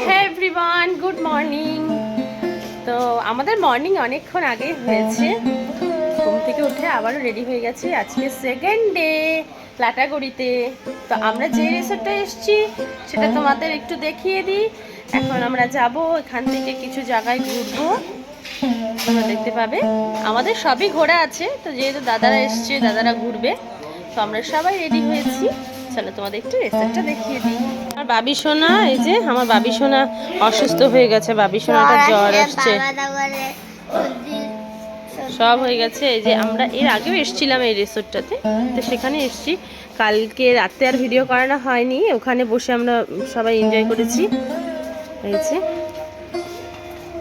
হ্যাঁ everyone, good morning. তো আমাদের মর্নিং অনেকক্ষণ আগে হয়েছে। ঘুম থেকে উঠে আবারও রেডি হয়ে গেছি। আজকে সেকেন্ড ডে লাটাগুড়িতে। তো আমরা যে রিসোর্টে এসেছি সেটা তোমাদের একটু দেখিয়ে দিই। এখন আমরা যাব, এখান থেকে কিছু জায়গায় ঘুরবো, তোমরা দেখতে পাবে। আমাদের সবই ঘোরা আছে, তো যেহেতু দাদারা এসছে, দাদারা ঘুরবে, তো আমরা সবাই রেডি হয়েছি। চলো তোমাদের একটু রিসোর্টটা দেখিয়ে দিই। আমার বাবি সোনা, এই যে আমার বাবি সোনা অসুস্থ হয়ে গেছে। বাবি সোনাটা জ্বর আসছে, সব হয়ে গেছে। এই যে আমরা এর আগেও এসেছিলাম এই রিসোর্টটাতে, তো সেখানে এসেছি। কালকে রাতে আর ভিডিও করানো হয়নি, ওখানে বসে আমরা সবাই এনজয় করেছি। এই যে,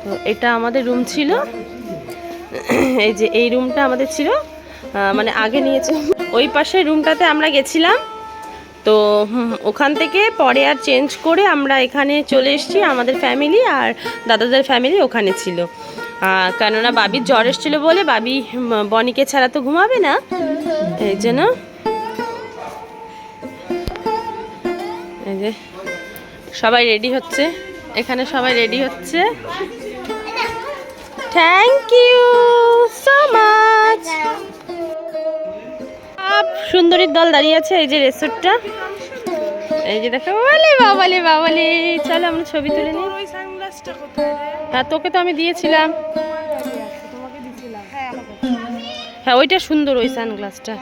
তো এটা আমাদের রুম ছিল। এই যে এই রুমটা আমাদের ছিল, মানে আগে নিয়েছে। ওই পাশের রুমটাতে আমরা গেছিলাম, তো ওখান থেকে পরে আর চেঞ্জ করে আমরা এখানে চলে এসেছি। আমাদের ফ্যামিলি আর দাদাদের ফ্যামিলি ওখানে ছিল, কেননা বাবির জ্বর এসেছিলো বলে বাবি বনিকে ছাড়া তো ঘুমাবে না, এই জন্য। এই যে সবাই রেডি হচ্ছে, এখানে সবাই রেডি হচ্ছে। Thank you so much. সুন্দরীর দল দাঁড়িয়ে আছে। এই যে রিসোর্টটা, এই যে দেখো। বলে বাবালে বাবালে, চলো আমরা ছবি তুলে নিই। হ্যাঁ, তোকে তো আমি দিয়েছিলাম। হ্যাঁ, ওইটা সুন্দর, ওই সানগ্লাসটা।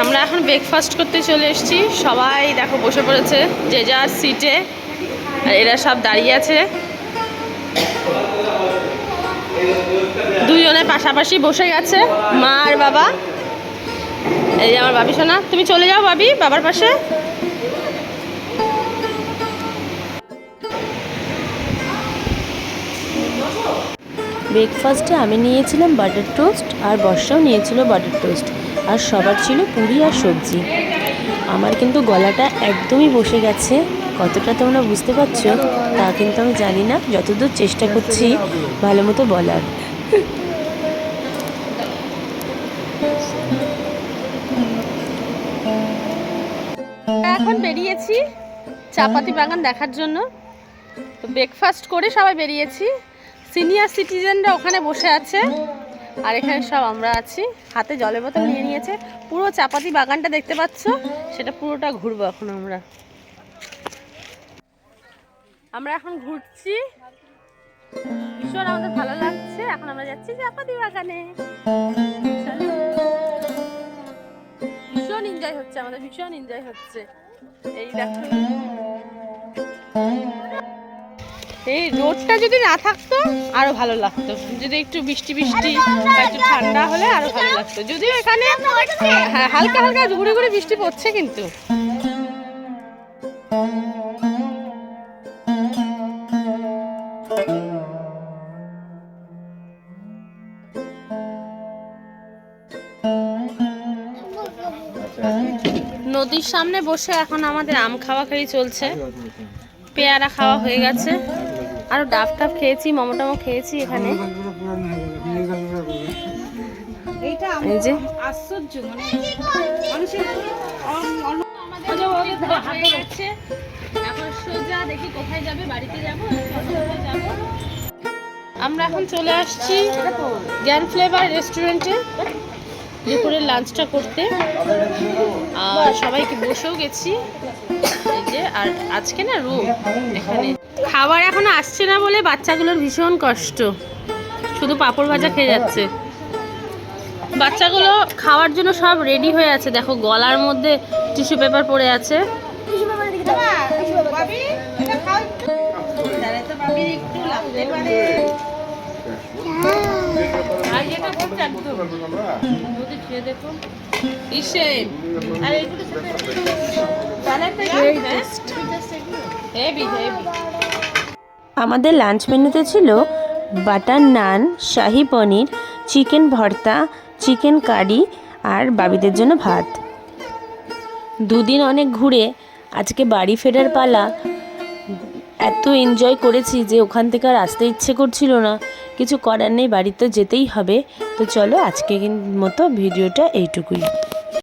আমরা এখন ব্রেকফাস্ট করতে চলে এসেছি। সবাই দেখো বসে পড়েছে যে যার সিটে, আর এরা সব দাঁড়িয়ে আছে। দুইজনে পাশাপাশি বসে গেছে, মা আর বাবা। এই যে আমার বাবি সোনা, তুমি চলে যাও বাবি বাবার পাশে। ব্রেকফাস্টে আমি নিয়েছিলাম বাটার টোস্ট, আর বর্ষাও নিয়েছিল বাটার টোস্ট, আর সবার ছিল পুরি আর সবজি। আমার কিন্তু গলাটা একদমই বসে গেছে, কতটা তোমরা বুঝতে পারছো তা কিন্তু আমি জানি না, যতদূর চেষ্টা করছি ভালো মতো বলার। এখন বেরিয়েছি চাপাতি বাগান দেখার জন্য। তো ব্রেকফাস্ট করে সবাই বেরিয়েছি। সিনিয়র সিটিজেনরা ওখানে বসে আছে, আর এখানে সব আমরা আছি। হাতে জলের বোতল নিয়ে নিয়েছে। পুরো চাপাতি বাগানটা দেখতে পাচ্ছ, সেটা পুরোটা ঘুরবো এখন আমরা। আমরা এখন ঘুরছি, ভীষণ আমাদের ভালো লাগছে। এখন আমরা যাচ্ছি চাপাতি বাগানে। ভীষণ এনজয় হচ্ছে আমাদের, ভীষণ এনজয় হচ্ছে। এই দেখো, এই রোদটা যদি না থাকতো আরো ভালো লাগতো, যদি একটু বৃষ্টি বৃষ্টি একটু ঠান্ডা হলে আরো ভালো লাগতো। যদিও এখানে হালকা হালকা ঘুরে ঘুরে বৃষ্টি পড়ছে, কিন্তু নদীর সামনে বসে এখন আমাদের আম খাওয়া খাওয়ি চলছে। পেয়ারা খাওয়া হয়ে গেছে, আরো ডাব টাব খেয়েছি, মোমো টামো খেয়েছি এখানে। এই যে এখন সোজা দেখি কোথায় যাবে, বাড়িতে যাবো। আমরা এখন চলে আসছি জ্ঞান ফ্লেভার রেস্টুরেন্টে দুপুরের লাঞ্চটা করতে, আর সবাইকে বসেও গেছি। এই যে, আর আজকে না রুম এখানে খাবার এখনো আসছে না বলে বাচ্চাগুলোর ভীষণ কষ্ট, শুধু পাঁপড় ভাজা খেয়ে যাচ্ছে। বাচ্চাগুলো খাওয়ার জন্য সব রেডি হয়ে আছে, দেখো গলার মধ্যে টিস্যু পেপার পড়ে আছে। আমাদের লাঞ্চ মেনুতে ছিল বাটার নান, শাহি পনির, চিকেন ভর্তা, চিকেন কারি আর বাবিদের জন্য ভাত। দুদিন অনেক ঘুরে আজকে বাড়ি ফেরার পালা। এত এনজয় করেছি যে ওখান থেকে আর আসতে ইচ্ছে করছিল না, কিছু করার নেই, বাড়িতে যেতেই হবে। তো চলো আজকে মতো ভিডিওটা এইটুকুই।